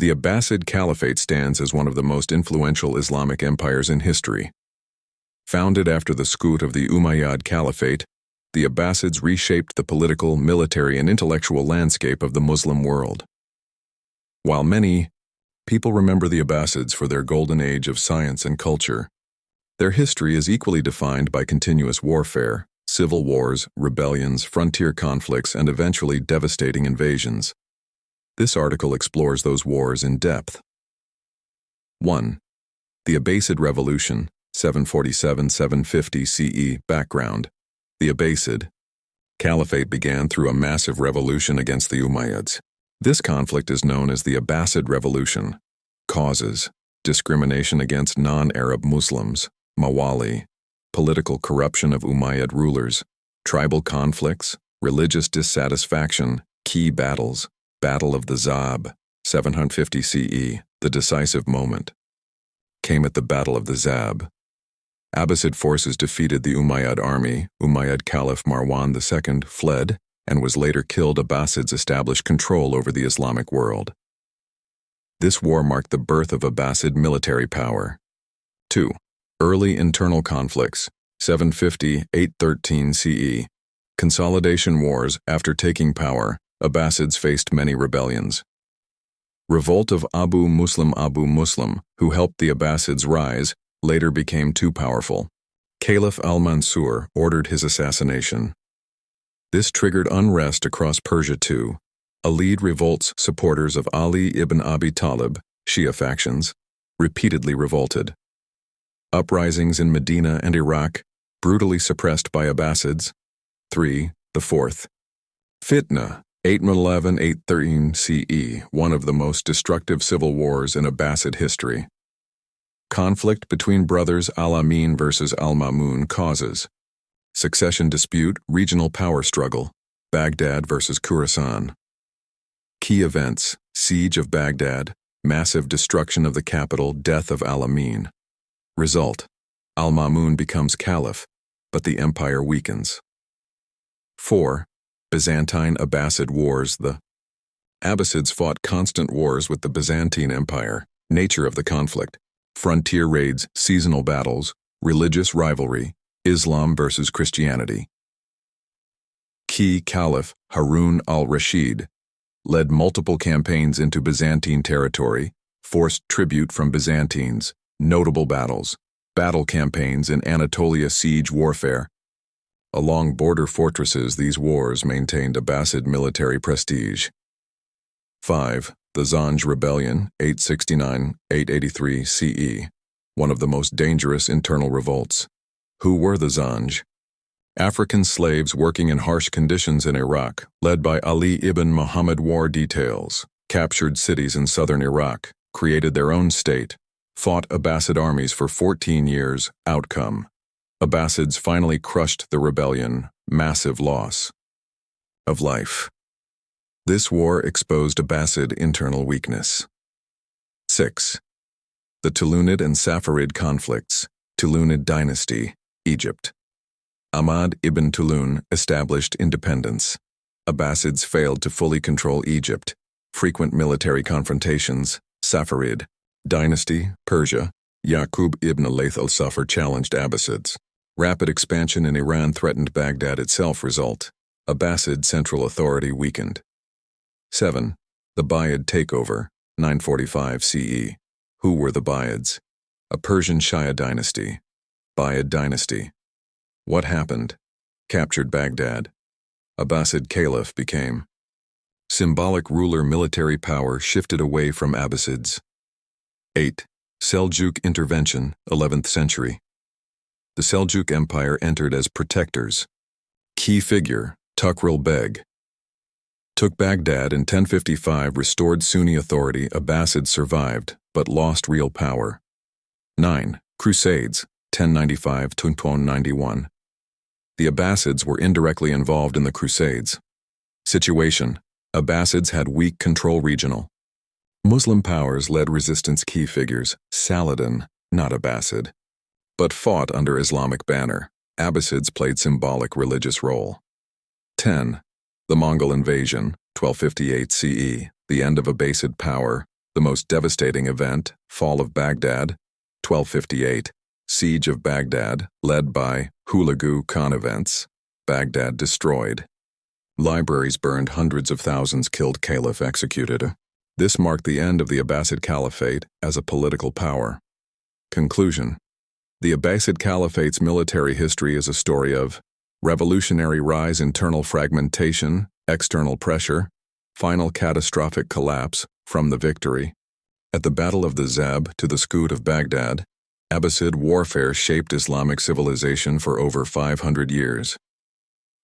The Abbasid Caliphate stands as one of the most influential Islamic empires in history. Founded after the scoot of the Umayyad Caliphate, the Abbasids reshaped the political, military, and intellectual landscape of the Muslim world. While many people remember the Abbasids for their golden age of science and culture, their history is equally defined by continuous warfare, civil wars, rebellions, frontier conflicts, and eventually devastating invasions. This article explores those wars in depth. 1. The Abbasid Revolution, 747–750 CE. Background. The Abbasid Caliphate began through a massive revolution against the Umayyads. This conflict is known as the Abbasid Revolution. Causes: discrimination against non-Arab Muslims, Mawali, political corruption of Umayyad rulers, tribal conflicts, religious dissatisfaction, key battles. Battle of the Zab, 750 CE, the decisive moment, came at the Battle of the Zab. Abbasid forces defeated the Umayyad army. Umayyad Caliph Marwan II fled and was later killed. Abbasids established control over the Islamic world. This war marked the birth of Abbasid military power. 2. Early internal conflicts, 750–813 CE. Consolidation wars. After taking power, Abbasids faced many rebellions. Revolt of Abu Muslim, who helped the Abbasids rise, later became too powerful. Caliph al-Mansur ordered his assassination. This triggered unrest across Persia too. Alid revolts. Supporters of Ali ibn Abi Talib, Shia factions, repeatedly revolted. Uprisings in Medina and Iraq, brutally suppressed by Abbasids. 3. The Fourth Fitna, 811–813 CE, one of the most destructive civil wars in Abbasid history. Conflict between brothers Al-Amin versus Al-Mamun. Causes: succession dispute, regional power struggle, Baghdad versus Khorasan. Key events: siege of Baghdad, massive destruction of the capital, death of Al-Amin. Result: Al-Mamun becomes caliph, but the empire weakens. 4. Byzantine Abbasid Wars. The Abbasids fought constant wars with the Byzantine Empire. Nature of the conflict: frontier raids, seasonal battles, religious rivalry, Islam versus Christianity. Key Caliph Harun al-Rashid led multiple campaigns into Byzantine territory, forced tribute from Byzantines. Notable battles: battle campaigns in Anatolia, siege warfare. Along border fortresses, these wars maintained Abbasid military prestige. 5. The Zanj Rebellion, 869–883 CE, one of the most dangerous internal revolts. Who were the Zanj? African slaves working in harsh conditions in Iraq, led by Ali ibn Muhammad. War details: captured cities in southern Iraq, created their own state, fought Abbasid armies for 14 years. Outcome: Abbasids finally crushed the rebellion. Massive loss of life. This war exposed Abbasid internal weakness. 6. The Tulunid and Safarid conflicts. Tulunid dynasty, Egypt. Ahmad ibn Tulun established independence. Abbasids failed to fully control Egypt. Frequent military confrontations. Safarid dynasty, Persia. Yaqub ibn Layth al-Safar challenged Abbasids. Rapid expansion in Iran threatened Baghdad itself. Result: Abbasid central authority weakened. 7. The Buyid takeover, 945 CE. Who were the Buyids? A Persian Shia dynasty. Buyid dynasty. What happened? Captured Baghdad. Abbasid caliph became. Symbolic ruler. Military power shifted away from Abbasids. 8. Seljuk intervention, 11th century. The Seljuk Empire entered as protectors. Key figure: Tukrul Beg. Took Baghdad in 1055, restored Sunni authority. Abbasids survived, but lost real power. 9. Crusades, 1095–1291. The Abbasids were indirectly involved in the Crusades. Situation: Abbasids had weak control. Regional Muslim powers led resistance. Key figures: Saladin, not Abbasid, but fought under Islamic banner. Abbasids played symbolic religious role. 10. The Mongol invasion, 1258 CE, the end of Abbasid power. The most devastating event, Fall of Baghdad, 1258. Siege of Baghdad, led by Hulagu Khan events. Baghdad destroyed. Libraries burned, hundreds of thousands killed, caliph executed. This marked the end of the Abbasid Caliphate as a political power. Conclusion. The Abbasid Caliphate's military history is a story of revolutionary rise, internal fragmentation, external pressure, final catastrophic collapse from the victory. At the Battle of the Zab to the Scoot of Baghdad, Abbasid warfare shaped Islamic civilization for over 500 years.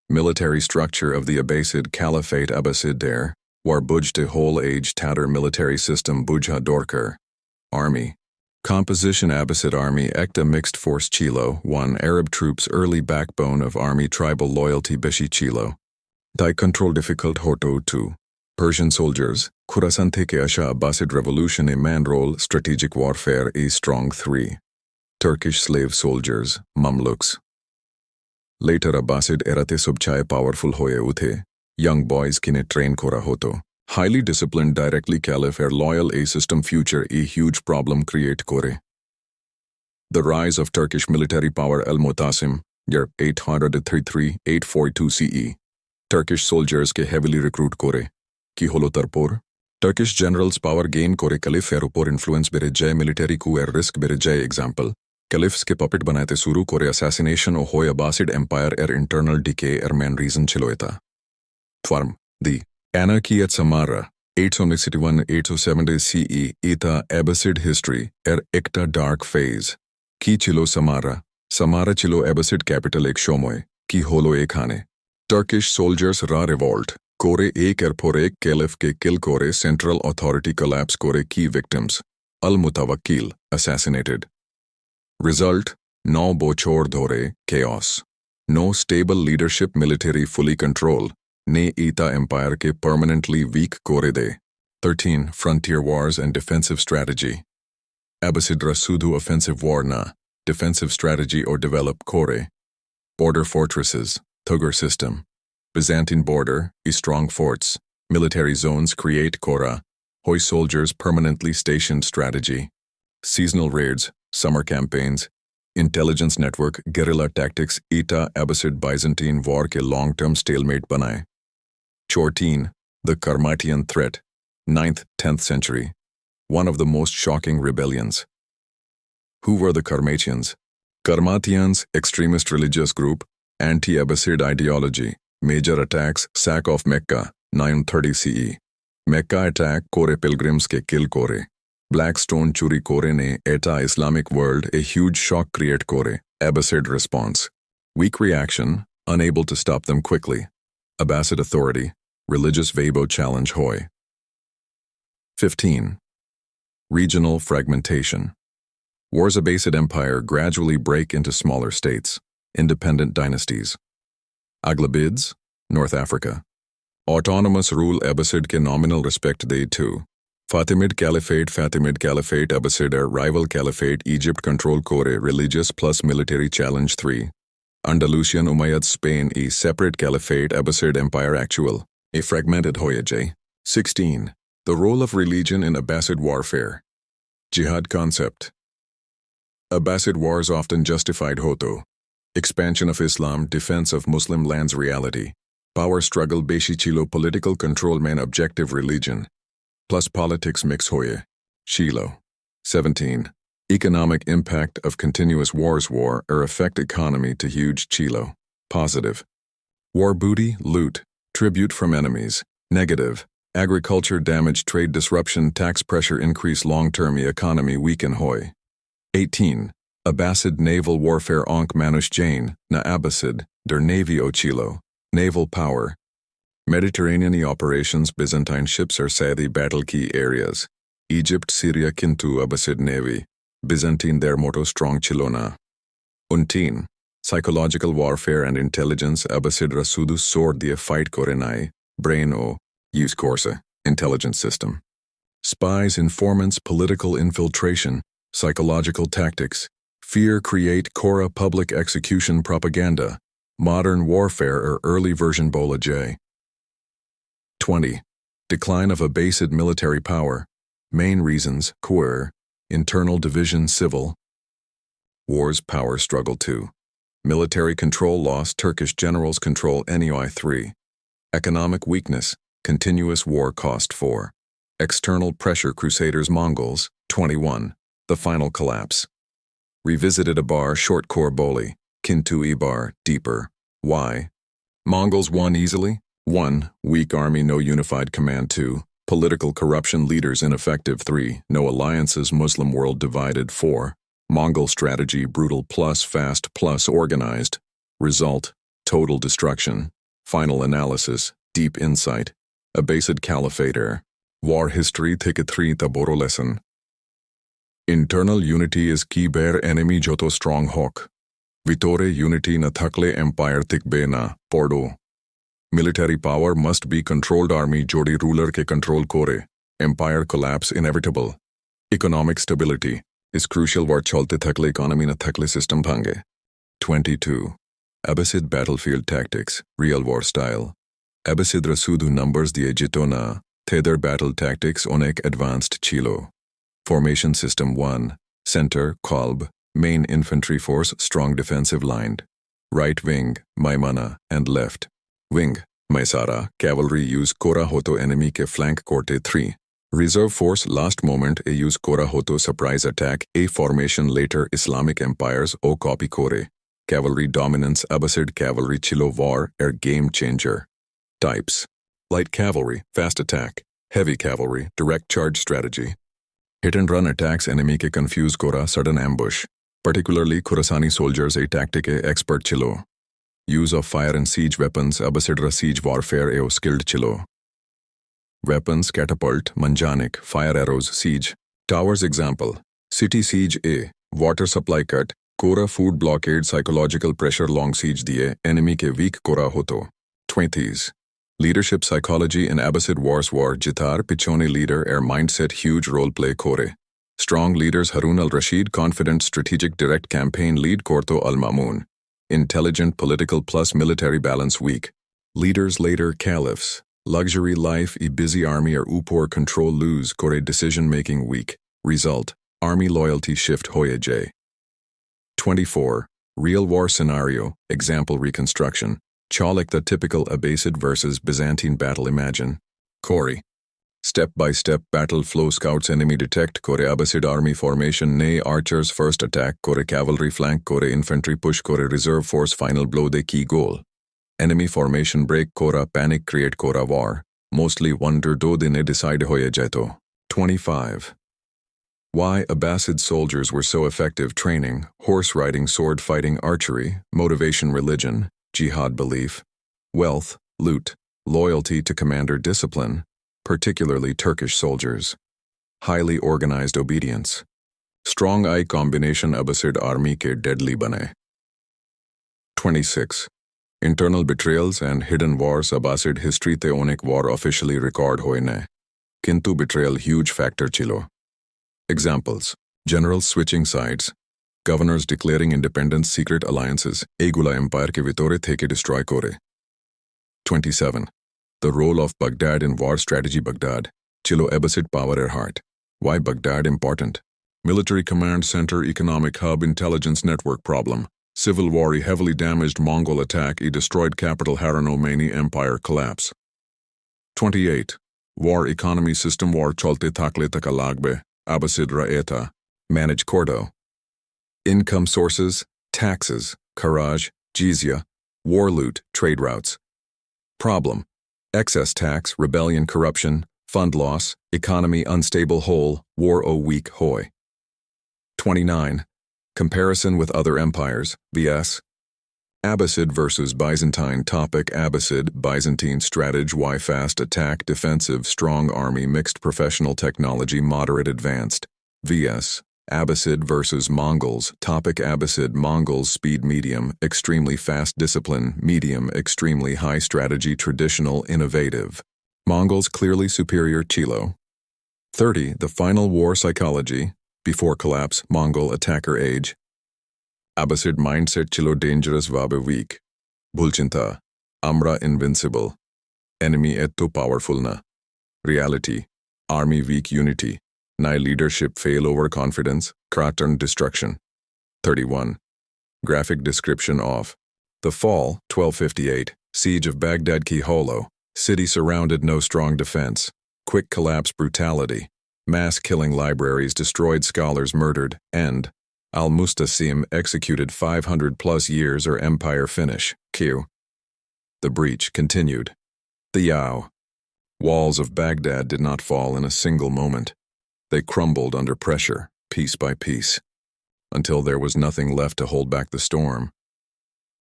Military structure of the Abbasid Caliphate. Abbasid der war Bujte whole age Tatar military system Bujha Dorkar. Army. Composition. Abbasid Army Ekta mixed force Chilo 1 Arab troops, early backbone of army, tribal loyalty Bishi Chilo. Die control difficult Hoto 2 Persian soldiers, Khurasan theke Asha. Abbasid revolution a man role, strategic warfare a strong 3 Turkish slave soldiers, Mamluks. Later Abbasid erate subchaye powerful hoye uthe, young boys kine train kora hoto. Highly disciplined directly caliph er loyal a system future a huge problem create kore. The rise of Turkish military power. Al-Mutasim, year 833-842 CE. Turkish soldiers ke heavily recruit kore. Ki holo tarpor. Turkish generals power gain kore caliph er upor influence bere jay military coup er risk bere jay example. Caliphs ke puppet banate suru kore assassination o hoy Abbasid empire er internal decay er main reason chiloeta. Twarm, the anarchy at Samarra, 861-870 CE, eta Abbasid history er ekta dark phase. Ki chilo Samarra, Samarra chilo Abbasid capital ek shomoy, ki holo ek hane. Turkish soldiers ra revolt, kore ek er por ek caliph ke kill kore, central authority collapse kore, key victims. Al-Mutawakkil, assassinated. Result, no bochor dhore, chaos. No stable leadership, military fully control, ne eta empire ke permanently weak kore de. 13 Frontier wars and defensive strategy. Abbasid Rasudu offensive war na, defensive strategy or develop kore. Border fortresses, Tugur system. Byzantine border, strong forts, military zones create kora, hoy soldiers permanently stationed strategy. Seasonal raids, summer campaigns, intelligence network, guerrilla tactics, eta Abbasid Byzantine war ke long-term stalemate banaye. 14 The Karmatian threat, 9th-10th century. One of the most shocking rebellions. Who were the Karmatians? Karmatians, extremist religious group, anti-Abbasid ideology, major attacks, sack of Mecca, 930 CE. Mecca attack kore pilgrims ke kill kore. Black stone churi kore ne eta Islamic world a huge shock create kore. Abbasid response. Weak reaction, unable to stop them quickly. Abbasid authority, religious Weibo challenge hoy. 15. Regional fragmentation. Wars. Abbasid empire gradually break into smaller states, independent dynasties. Aghlabids, North Africa. Autonomous rule. Abbasid ke nominal respect they too. Fatimid Caliphate Abbasid er rival caliphate Egypt control kore, religious plus military challenge 3. Andalusian Umayyad Spain a separate caliphate. Abbasid empire actual, a fragmented hoyaj. 16. The role of religion in Abbasid warfare. Jihad concept. Abbasid wars often justified hoto. Expansion of Islam, defense of Muslim lands reality. Power struggle beshi chilo, political control main objective religion. Plus politics mix hoye. Chilo. 17. Economic impact of continuous wars. War or affect economy to huge chilo. Positive. War booty, loot, tribute from enemies. Negative. Agriculture damage, trade disruption, tax pressure increase, long-term economy weaken hoy. 18. Abbasid naval warfare. Onk Manush Jain, na Abbasid, der navy o chilo. Naval power. Mediterranean operations. Byzantine ships are Saudi battle key areas. Egypt, Syria kintu Abbasid navy. Byzantine their motto strong chilona. 19. Psychological warfare and intelligence. Abbasid Rasudu sword the fight korenai, brain o, use corsa, intelligence system. Spies, informants, political infiltration, psychological tactics. Fear create kora, public execution, propaganda. Modern warfare or early version Bola J. 20. Decline of Abbasid military power. Main reasons: Kuer, internal division, civil wars, power struggle 2. Military control loss, Turkish generals control NEI 3. Economic weakness, continuous war cost 4. External pressure, Crusaders, Mongols, 21. The final collapse. Revisited Abar, short core Boli, Kintu Ibar, deeper. Why? Mongols won easily? 1. Weak army, no unified command. 2. Political corruption, leaders ineffective. 3. No alliances, Muslim world divided. 4. Mongol strategy, brutal plus fast plus organized. Result, total destruction. Final analysis, deep insight. Abbasid Caliphate era. War history, Thicket 3. Taboro lesson. Internal unity is key, bear enemy joto strong hawk. Vitore unity na thakle empire tikbe na, pordo. Military power must be controlled, army jodi ruler ke control kore. Empire collapse inevitable. Economic stability is crucial, war chalte thakle economy na thakle system bhange. 22. Abbasid battlefield tactics, real war style. Abbasid rasudu numbers diye jito na, theder battle tactics onek advanced chilo. Formation system 1. Center, Kolb, main infantry force, strong defensive line. Right wing, Maimana, and left wing, Maisara, cavalry use Kora Hoto enemy ke flank korte 3. Reserve force last moment a use Kora Hoto surprise attack, a formation later Islamic empires o copy kore. Cavalry dominance, Abbasid cavalry chilo war, game changer. Types: light cavalry, fast attack; heavy cavalry, direct charge strategy. Hit and run attacks, enemy ke confuse Kora, sudden ambush. Particularly Khurasani soldiers a tactic expert chilo. Use of fire and siege weapons, Abbasid siege warfare a skilled chilo. Weapons, catapult, manjanik, fire arrows, siege. Towers example, city siege a, water supply cut, Kora food blockade, psychological pressure, long siege diye, enemy ke weak Kora hoto. 20s. Leadership psychology in Abbasid wars, war jitar pichone leader air mindset, huge role play kore. Strong leaders, Harun al-Rashid, confident strategic direct campaign lead, Korto al-Mamun. Intelligent political plus military balance, weak. Leaders later caliphs. Luxury life, a busy army or upor control lose, kore decision making weak. Result, army loyalty shift hoye j. 24. Real war scenario, example reconstruction. Chalak, the typical Abbasid versus Byzantine battle, imagine. Kori. Step-by-step battle flow, scouts enemy detect, kore Abbasid army formation, nay archers first attack, kore cavalry flank, kore infantry push, kore reserve force final blow, the key goal. Enemy formation break, kora panic create, kora war. Mostly wonder do dine decide hoye jeto. 25. Why Abbasid soldiers were so effective: training, horse riding, sword fighting, archery, motivation, religion, jihad belief, wealth, loot, loyalty to commander, discipline, particularly Turkish soldiers, highly organized obedience, strong eye combination, Abbasid army ke deadly bane. 26. Internal betrayals and hidden wars, Abbasid history te onek war officially record hoy ne. Kintu betrayal huge factor chilo. Examples: generals switching sides, governors declaring independence, secret alliances, Egula empire ke vitore theke destroy kore. 27. The role of Baghdad in war strategy, Baghdad, chilo Abbasid power at heart. Why Baghdad important? Military command center, economic hub, intelligence network problem. Civil war, a heavily damaged Mongol attack, a destroyed capital Haranamani empire collapse. 28. War economy system, war chalte thakle takalagbe, Abbasid raeta, manage Kordo. Income sources, taxes, Kharaj, jizya, war loot, trade routes. Problem: excess tax, rebellion, corruption, fund loss, economy unstable whole, war o weak hoy. 29. Comparison with other empires, vs. Abbasid versus Byzantine. Topic: Abbasid, Byzantine strategy, why fast attack, defensive, strong army, mixed professional technology, moderate advanced, vs. Abbasid versus Mongols. Topic: Abbasid, Mongols speed medium, extremely fast, discipline medium, extremely high strategy, traditional, innovative. Mongols clearly superior, chilo. 30. The final war psychology, before collapse, Mongol attacker age. Abbasid mindset, chilo dangerous, vabe weak. Bulchinta, Amra invincible. Enemy etto powerful na. Reality, army weak, unity. Ny leadership fail overconfidence, kraton destruction. 31. Graphic description of the fall, 1258, siege of Baghdad Kiholo, city surrounded, no strong defense, quick collapse, brutality, mass killing, libraries destroyed, scholars murdered, end. Al-Mustasim executed, 500 plus years or empire finish. Q. The breach continued. The Yao. Walls of Baghdad did not fall in a single moment. They crumbled under pressure, piece by piece, until there was nothing left to hold back the storm.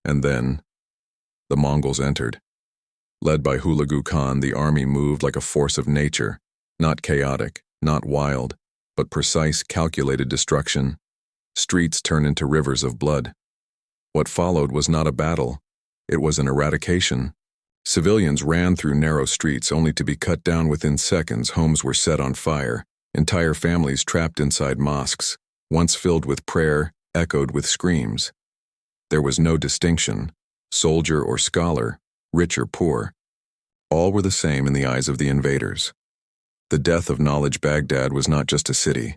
And then, the Mongols entered. Led by Hulagu Khan, the army moved like a force of nature, not chaotic, not wild, but precise, calculated destruction. Streets turned into rivers of blood. What followed was not a battle, it was an eradication. Civilians ran through narrow streets only to be cut down within seconds. Homes were set on fire, entire families trapped inside mosques, once filled with prayer, echoed with screams. There was no distinction, soldier or scholar, rich or poor. All were the same in the eyes of the invaders. The death of knowledge. Baghdad was not just a city.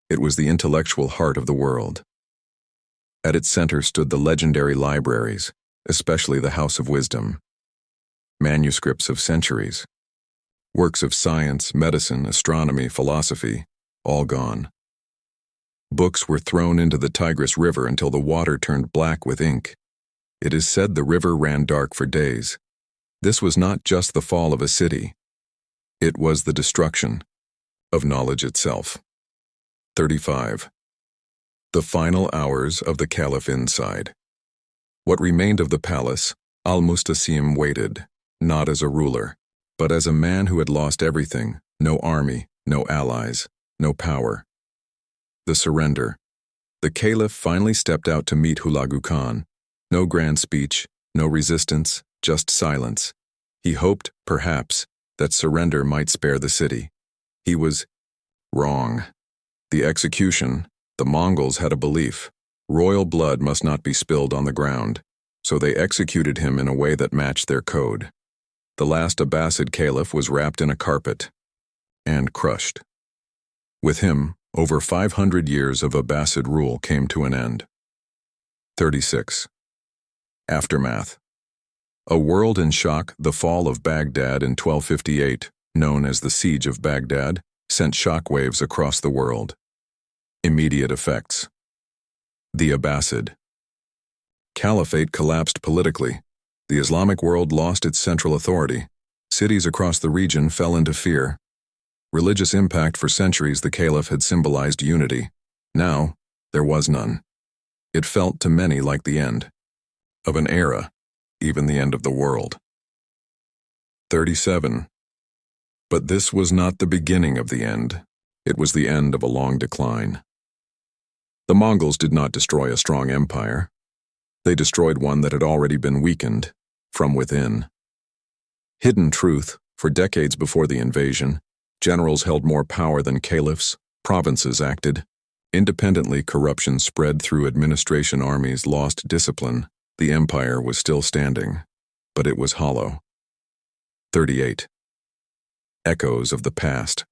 It was the intellectual heart of the world. At its center stood the legendary libraries, especially the House of Wisdom. Manuscripts of centuries. Works of science, medicine, astronomy, philosophy, all gone. Books were thrown into the Tigris River until the water turned black with ink. It is said the river ran dark for days. This was not just the fall of a city. It was the destruction of knowledge itself. 35. The final hours of the Caliph inside. What remained of the palace, Al-Mustasim waited, not as a ruler, but as a man who had lost everything: no army, no allies, no power. The surrender. The Caliph finally stepped out to meet Hulagu Khan. No grand speech, no resistance, just silence. He hoped, perhaps, that surrender might spare the city. He was wrong. The execution, the Mongols had a belief: royal blood must not be spilled on the ground, so they executed him in a way that matched their code. The last Abbasid caliph was wrapped in a carpet and crushed. With him, over 500 years of Abbasid rule came to an end. 36. Aftermath. A world in shock. The fall of Baghdad in 1258, known as the Siege of Baghdad, sent shockwaves across the world. Immediate effects. The Abbasid Caliphate collapsed politically. The Islamic world lost its central authority. Cities across the region fell into fear. Religious impact. For centuries, the Caliph had symbolized unity. Now, there was none. It felt to many like the end of an era, even the end of the world. 37. But this was not the beginning of the end. It was the end of a long decline. The Mongols did not destroy a strong empire. They destroyed one that had already been weakened from within. Hidden truth: for decades before the invasion, generals held more power than caliphs, provinces acted independently, corruption spread through administration, armies lost discipline. The empire was still standing, but it was hollow. 38. Echoes of the past.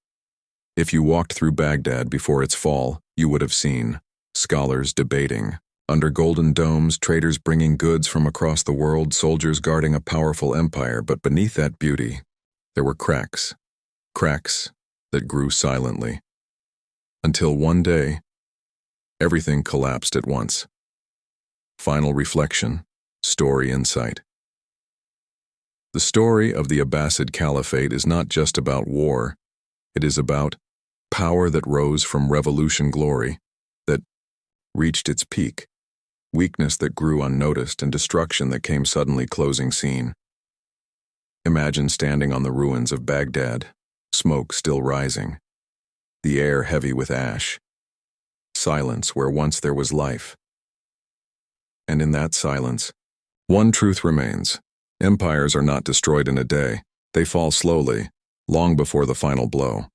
If you walked through Baghdad before its fall, you would have seen scholars debating under golden domes, traders bringing goods from across the world, soldiers guarding a powerful empire. But beneath that beauty, there were cracks that grew silently. Until one day, everything collapsed at once. Final reflection, story insight. The story of the Abbasid Caliphate is not just about war. It is about power that rose from revolution, glory that reached its peak, weakness that grew unnoticed, and destruction that came suddenly. Closing scene. Imagine standing on the ruins of Baghdad, smoke still rising, the air heavy with ash, silence where once there was life. And in that silence, one truth remains: empires are not destroyed in a day. They fall slowly, long before the final blow.